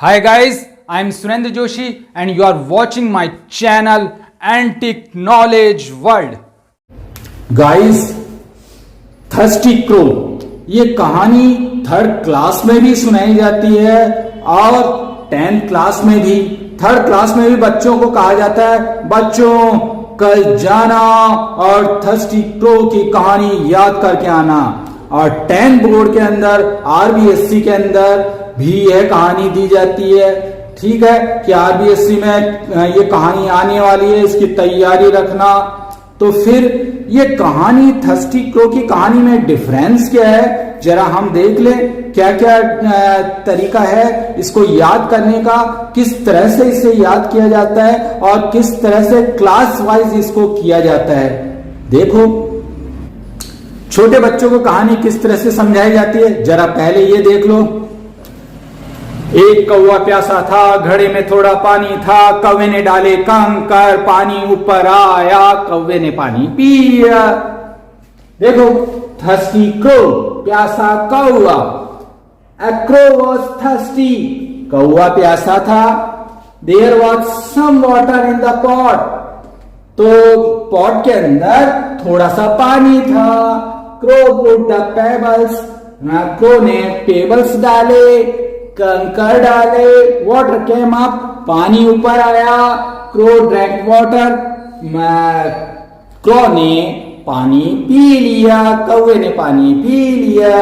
Hi guys, I am Surendra Joshi and you are watching my channel Antique Knowledge World. Guys, thirsty crow ये कहानी third class में भी सुनाई जाती है और 10th क्लास में भी। थर्ड क्लास में भी बच्चों को कहा जाता है बच्चों कल जाना और थर्स्टी क्रो की कहानी याद करके आना। और 10th बोर्ड के अंदर आरबीएससी के अंदर भी यह कहानी दी जाती है। ठीक है कि आरबीएससी में ये कहानी आने वाली है, इसकी तैयारी रखना। तो फिर ये कहानी थर्स्टी क्रो की कहानी में डिफरेंस क्या है, जरा हम देख लें। क्या क्या तरीका है इसको याद करने का, किस तरह से इसे याद किया जाता है और किस तरह से क्लास वाइज इसको किया जाता है। देखो, छोटे बच्चों को कहानी किस तरह से समझाई जाती है, जरा पहले ये देख लो। एक कौवा प्यासा था, घड़े में थोड़ा पानी था, कौवे ने डाले कंकर, पानी ऊपर आया, कौवे ने पानी पिया। देखो, थर्स्टी क्रो, प्यासा कौवा। A crow was thirsty, कौवा प्यासा था। There was some water in the pot, तो पॉट के अंदर थोड़ा सा पानी था। Crow put the pebbles, crow ने पेबल्स डाले, कंकर डाले, वाटर केम अप, पानी ऊपर आया। क्रो ड्रैंक वाटर, क्रो ने पानी पी लिया, कौवे ने पानी पी लिया।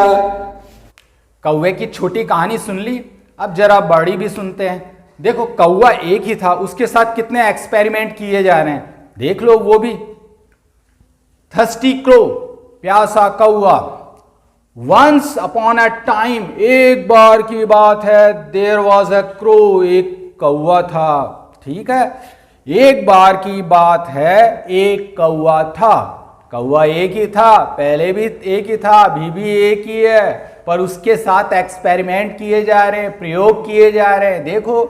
कौवे की छोटी कहानी सुन ली, अब जरा बड़ी भी सुनते हैं। देखो, कौवा एक ही था, उसके साथ कितने एक्सपेरिमेंट किए जा रहे हैं, देख लो वो भी। थर्स्टी क्रो, प्यासा कौवा। वंस अपॉन अ टाइम, एक बार की बात है, देयर वॉज अ क्रो, एक कौवा था। ठीक है, एक बार की बात है, एक कौवा था। कौवा एक ही था, पहले भी एक ही था, अभी भी एक ही है, पर उसके साथ एक्सपेरिमेंट किए जा रहे हैं, प्रयोग किए जा रहे हैं। देखो,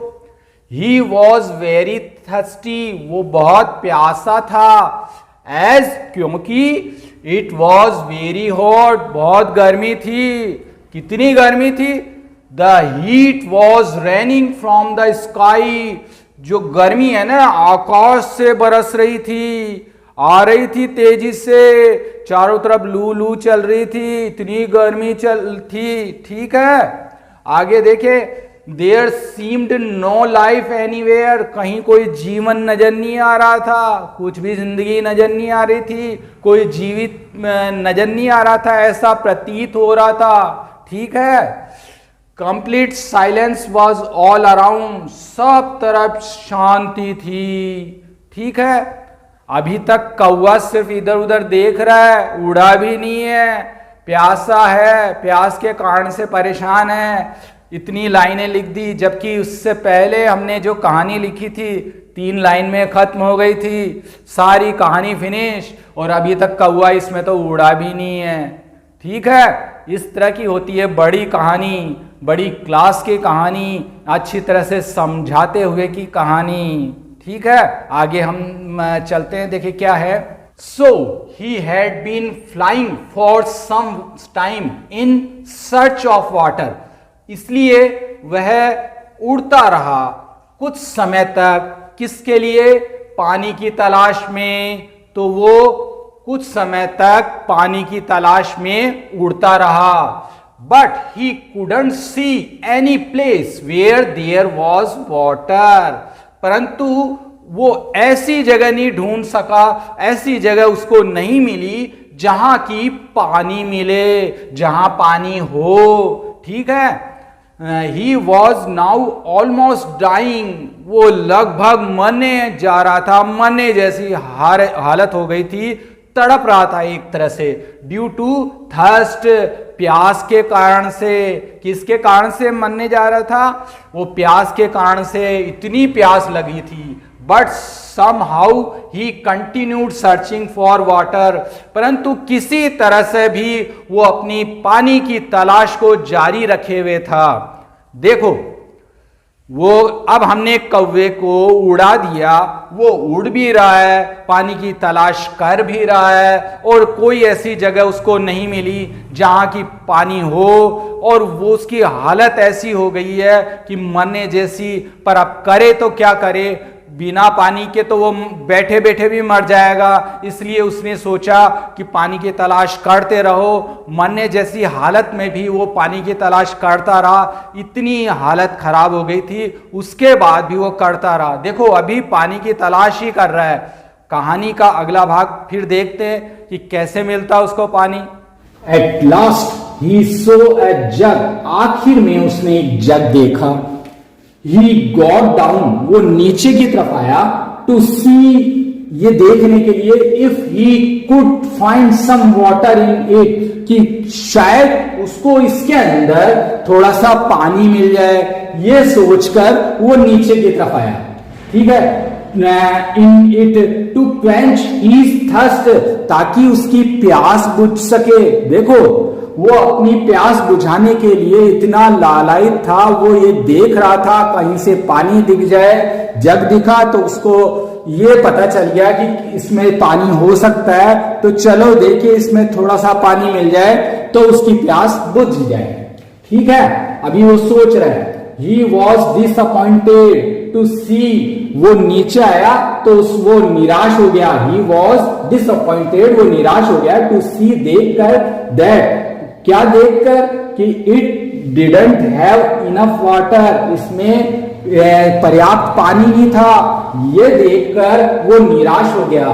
ही वॉज वेरी थर्स्टी, वो बहुत प्यासा था। एज, क्योंकि इट वॉज वेरी हॉट, बहुत गर्मी थी। कितनी गर्मी थी? The heat was raining from the sky, जो गर्मी है ना आकाश से बरस रही थी, आ रही थी तेजी से, चारों तरफ लू लू चल रही थी, इतनी गर्मी चल थी। ठीक है, आगे देखे, there seemed no life anywhere, कहीं कोई जीवन नजर नहीं आ रहा था, कुछ भी जिंदगी नजर नहीं आ रही थी, कोई जीवित नजर नहीं आ रहा था, ऐसा प्रतीत हो रहा था। ठीक है, complete silence was all around, सब तरफ शांति थी। ठीक है, अभी तक कौवा सिर्फ इधर उधर देख रहा है, उड़ा भी नहीं है, प्यासा है, प्यास के कारण से परेशान है। इतनी लाइनें लिख दी, जबकि उससे पहले हमने जो कहानी लिखी थी 3 लाइन में खत्म हो गई थी, सारी कहानी फिनिश, और अभी तक कौवा इसमें तो उड़ा भी नहीं है। ठीक है, इस तरह की होती है बड़ी कहानी, बड़ी क्लास की कहानी, अच्छी तरह से समझाते हुए की कहानी। ठीक है, आगे हम चलते हैं, देखिए क्या है। So he had been flying for some time in search of water, इसलिए वह उड़ता रहा कुछ समय तक, किसके लिए? पानी की तलाश में। तो वो कुछ समय तक पानी की तलाश में उड़ता रहा। But he couldn't see any place where there was water, परंतु वो ऐसी जगह नहीं ढूंढ सका, ऐसी जगह उसको नहीं मिली जहां की पानी मिले, जहां पानी हो। ठीक है, he was now almost dying, वो लगभग मरने जा रहा था, मरने जैसी हालत हो गई थी, तड़प रहा था एक तरह से। ड्यू टू थर्स्ट, प्यास के कारण से। किसके कारण से मरने जा रहा था? वो प्यास के कारण से, इतनी प्यास लगी थी। But somehow he continued searching for water, परंतु किसी तरह से भी वो अपनी पानी की तलाश को जारी रखे हुए था। देखो, वो अब हमने कौवे को उड़ा दिया, वो उड़ भी रहा है, पानी की तलाश कर भी रहा है, और कोई ऐसी जगह उसको नहीं मिली जहां की पानी हो, और वो उसकी हालत ऐसी हो गई है कि मरने जैसी। पर अब करे तो क्या करे, बिना पानी के तो वो बैठे बैठे भी मर जाएगा। इसलिए उसने सोचा कि पानी की तलाश करते रहो। मरने जैसी हालत में भी वो पानी की तलाश करता रहा। इतनी हालत खराब हो गई थी, उसके बाद भी वो करता रहा। देखो अभी पानी की तलाश ही कर रहा है। कहानी का अगला भाग फिर देखते हैं कि कैसे मिलता उसको पानी। एट लास्ट ही सो ए जग, आखिर में उसने एक जग देखा। He got down, वो नीचे की तरफ आया टू सी, ये देखने के लिए if he could find some water in it, कि शायद उसको इसके अंदर थोड़ा सा पानी मिल जाए। ये सोचकर वो नीचे की तरफ आया, ठीक है। In it to quench his thirst, ताकि उसकी प्यास बुझ सके। देखो वो अपनी प्यास बुझाने के लिए इतना लालायित था, वो ये देख रहा था कहीं से पानी दिख जाए। जग दिखा तो उसको ये पता चल गया कि इसमें पानी हो सकता है, तो चलो देखिए इसमें थोड़ा सा पानी मिल जाए तो उसकी प्यास बुझ जाए, ठीक है। अभी वो सोच रहा है। He was disappointed to see, वो नीचे आया तो वो निराश हो गया। He was disappointed, वो निराश हो गया to see, देखकर, that, क्या देखकर कि it didn't have enough water, इसमें पर्याप्त पानी नहीं था। ये देखकर वो निराश हो गया।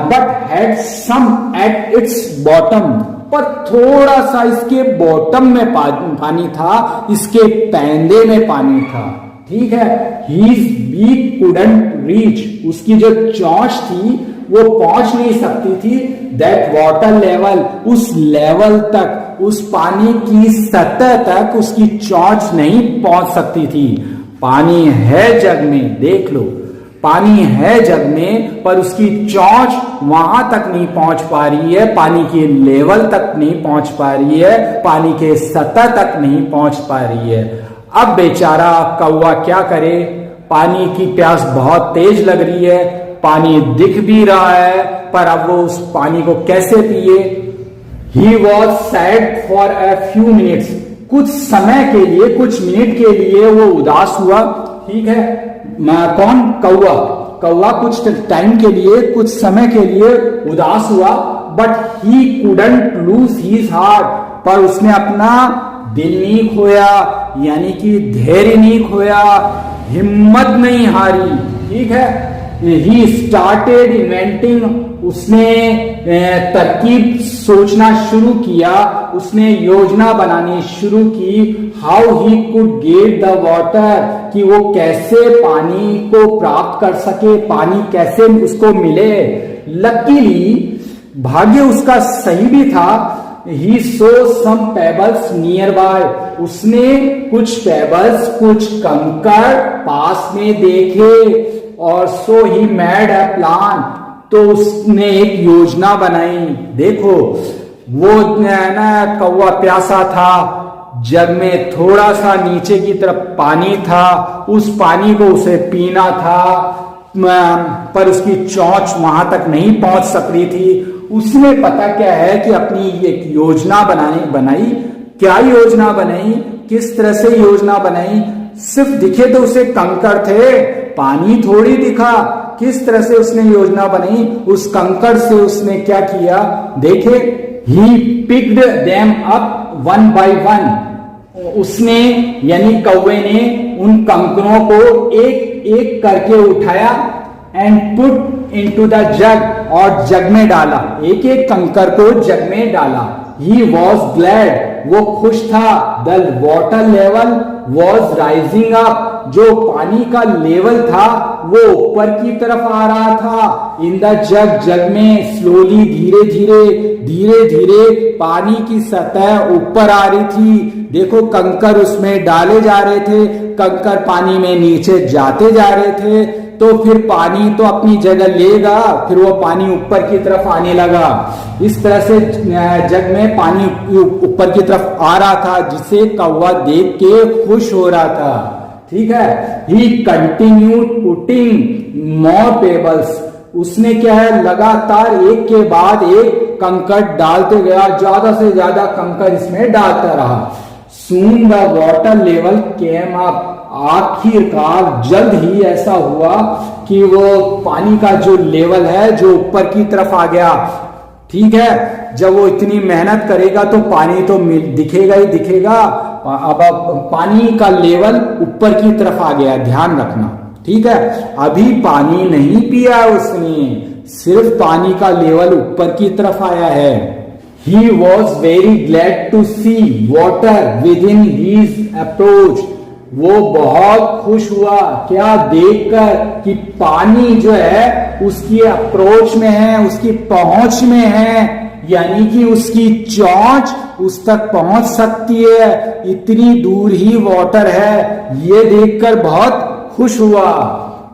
But had some at its bottom, पर थोड़ा सा इसके बॉटम में पानी था, इसके पैंदे में पानी था, ठीक है। हीज बीक कुडंट रीच, उसकी जो चोंच थी वो पहुंच नहीं सकती थी। दैट वाटर लेवल, उस लेवल तक, उस पानी की सतह तक उसकी चोंच नहीं पहुंच सकती थी। पानी है जग में, देख लो पानी है जग में, पर उसकी चोंच वहां तक नहीं पहुंच पा रही है, पानी के लेवल तक नहीं पहुंच पा रही है, पानी के सतह तक नहीं पहुंच पा रही है। अब बेचारा कौवा क्या करे, पानी की प्यास बहुत तेज लग रही है, पानी दिख भी रहा है, पर अब वो उस पानी को कैसे पिए। He was sad for a few minutes, कुछ समय के लिए, कुछ मिनट के लिए वो उदास हुआ, ठीक है। कौन? कौवा। कौवा कुछ टाइम के लिए, कुछ समय के लिए उदास हुआ। But he couldn't lose his heart, पर उसने अपना दिल नहीं खोया, यानी कि धैर्य नहीं खोया, हिम्मत नहीं हारी, ठीक है। ही स्टार्टेड इन्वेंटिंग, उसने तरकीब सोचना शुरू किया, उसने योजना बनानी शुरू की। How he could get the water, कि वो कैसे पानी को प्राप्त कर सके, पानी कैसे उसको मिले। लकीली, भाग्य उसका सही भी था। ही सो सम पेबल्स नियर बाय, उसने कुछ पेबल्स, कुछ कंकड़ पास में देखे। और सो ही मेड अ प्लान, तो उसने एक योजना बनाई। देखो वो ना कौवा प्यासा था, जग में थोड़ा सा नीचे की तरफ पानी था, उस पानी को उसे पीना था, पर उसकी चोंच वहां तक नहीं पहुंच सक रही थी। उसने पता क्या है कि अपनी एक योजना बनाई। क्या योजना बनाई, किस तरह से योजना बनाई? सिर्फ दिखे तो उसे कंकड़ थे, पानी थोड़ी दिखा। किस तरह से उसने योजना बनाई? उस कंकड़ से उसने क्या किया, देखे। He picked them up one by one, उसने यानी कौवे ने उन कंकरों को एक एक करके उठाया। एंड पुट इनटू द जग, और जग में डाला, एक एक कंकर को जग में डाला। ही वॉज ग्लैड, वो खुश था। The water level was rising up, जो पानी का लेवल था वो ऊपर की तरफ आ रहा था। इन द जग, जग में स्लोली, धीरे धीरे पानी की सतह ऊपर आ रही थी। देखो कंकर उसमें डाले जा रहे थे, कंकर पानी में नीचे जाते जा रहे थे, तो फिर पानी तो अपनी जगह लेगा, फिर वो पानी ऊपर की तरफ आने लगा। इस तरह से जग में पानी ऊपर की तरफ आ रहा था, जिसे कौवा देख के खुश हो रहा था, ठीक है। He continued putting more pebbles, उसने क्या है लगातार एक के बाद एक कंकड़ डालते गया, ज्यादा से ज्यादा कंकड़ इसमें डालता रहा। Soon the water level came up, आखिरकार जल्द ही ऐसा हुआ कि वो पानी का जो लेवल है जो ऊपर की तरफ आ गया। ठीक है, जब वो इतनी मेहनत करेगा तो पानी तो दिखेगा ही दिखेगा। अब पानी का लेवल ऊपर की तरफ आ गया, ध्यान रखना। ठीक है, अभी पानी नहीं पिया उसने, सिर्फ पानी का लेवल ऊपर की तरफ आया है। He was very glad to see water within his approach. वो बहुत खुश हुआ क्या देखकर कि पानी जो है उसकी अप्रोच में है, उसकी पहुंच में है, यानी कि उसकी चोंच उस तक पहुंच सकती है, इतनी दूर ही वाटर है, ये देखकर बहुत खुश हुआ।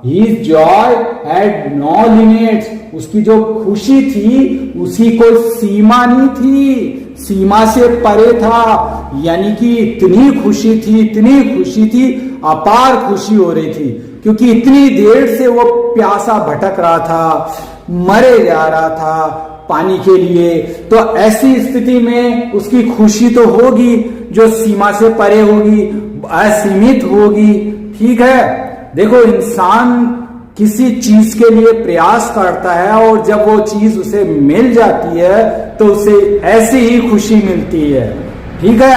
His joy had no limits. उसकी जो खुशी थी उसकी कोई सीमा नहीं थी, सीमा से परे था, यानी कि इतनी खुशी थी, इतनी खुशी थी, अपार खुशी हो रही थी, क्योंकि इतनी देर से वो प्यासा भटक रहा था, मरे जा रहा था पानी के लिए। तो ऐसी स्थिति में उसकी खुशी तो होगी जो सीमा से परे होगी, असीमित होगी। ठीक है, देखो इंसान किसी चीज के लिए प्रयास करता है और जब वो चीज उसे मिल जाती है तो उसे ऐसी ही खुशी मिलती है। ठीक है,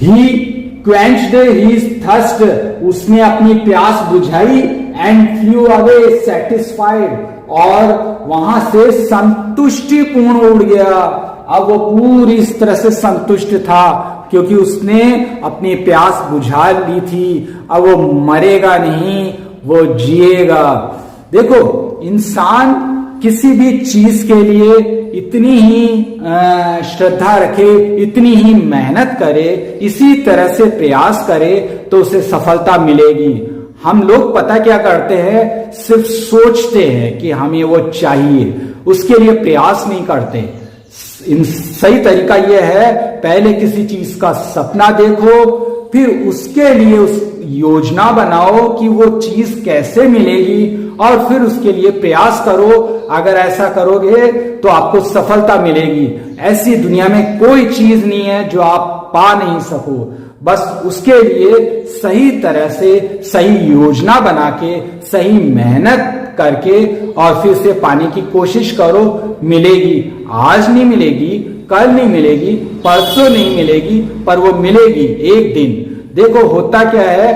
ही quenched his thirst, उसने अपनी प्यास बुझाई, एंड फ्लू अवे सेटिस्फाइड, और वहां से संतुष्टिपूर्ण उड़ गया। अब वो पूरी इस तरह से संतुष्ट था क्योंकि उसने अपनी प्यास बुझा ली थी। अब वो मरेगा नहीं, वो जिएगा। देखो इंसान किसी भी चीज के लिए इतनी ही श्रद्धा रखे, इतनी ही मेहनत करे, इसी तरह से प्रयास करे तो उसे सफलता मिलेगी। हम लोग पता क्या करते हैं, सिर्फ सोचते हैं कि हमें वो चाहिए, उसके लिए प्रयास नहीं करते। सही तरीका यह है, पहले किसी चीज का सपना देखो, फिर उसके लिए उस योजना बनाओ कि वो चीज कैसे मिलेगी, और फिर उसके लिए प्रयास करो। अगर ऐसा करोगे तो आपको सफलता मिलेगी। ऐसी दुनिया में कोई चीज नहीं है जो आप पा नहीं सको, बस उसके लिए सही तरह से सही योजना बना के, सही मेहनत करके और फिर से पाने की कोशिश करो। मिलेगी, आज नहीं मिलेगी, कल नहीं मिलेगी, परसों नहीं मिलेगी, पर वो मिलेगी एक दिन। देखो होता क्या है,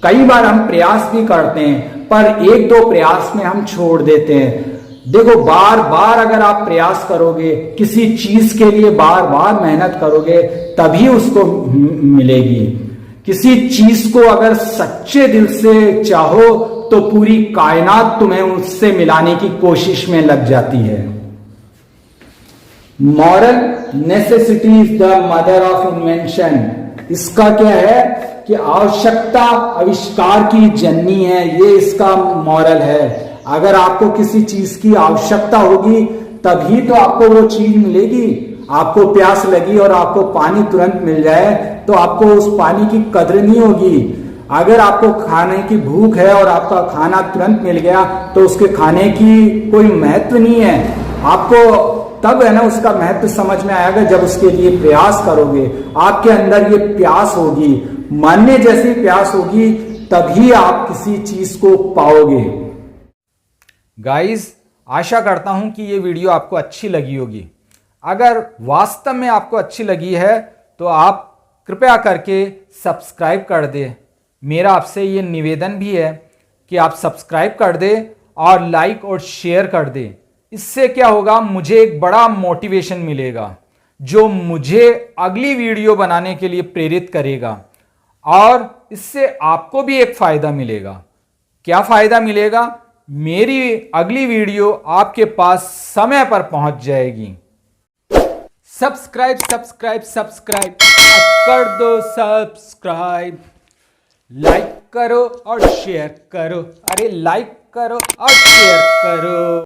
कई बार हम प्रयास भी करते हैं पर एक दो प्रयास में हम छोड़ देते हैं। देखो बार बार अगर आप प्रयास करोगे, किसी चीज के लिए बार बार मेहनत करोगे, तभी उसको मिलेगी। किसी चीज को अगर सच्चे दिल से चाहो तो पूरी कायनात तुम्हें उससे मिलाने की कोशिश में लग जाती है। Moral necessity is the mother of invention. इसका क्या है कि आवश्यकता आविष्कार की जननी है, ये इसका मॉरल है। अगर आपको किसी चीज की आवश्यकता होगी तभी तो आपको वो चीज मिलेगी। आपको प्यास लगी और आपको पानी तुरंत मिल जाए तो आपको उस पानी की कदर नहीं होगी। अगर आपको खाने की भूख है और आपका खाना तुरंत मिल गया तो उसके खाने की कोई महत्व नहीं है। आपको तब है ना उसका महत्व समझ में आएगा जब उसके लिए प्रयास करोगे। आपके अंदर ये प्यास होगी, मरने जैसी प्यास होगी, तभी आप किसी चीज को पाओगे। गाइस, आशा करता हूं कि ये वीडियो आपको अच्छी लगी होगी। अगर वास्तव में आपको अच्छी लगी है तो आप कृपया करके सब्सक्राइब कर दें। मेरा आपसे ये निवेदन भी है कि आप सब्सक्राइब कर दें और लाइक और शेयर कर दें। इससे क्या होगा, मुझे एक बड़ा मोटिवेशन मिलेगा जो मुझे अगली वीडियो बनाने के लिए प्रेरित करेगा, और इससे आपको भी एक फायदा मिलेगा। क्या फायदा मिलेगा? मेरी अगली वीडियो आपके पास समय पर पहुंच जाएगी। सब्सक्राइब सब्सक्राइब सब्सक्राइब कर दो सब्सक्राइब, लाइक करो और शेयर करो। अरे लाइक करो और शेयर करो।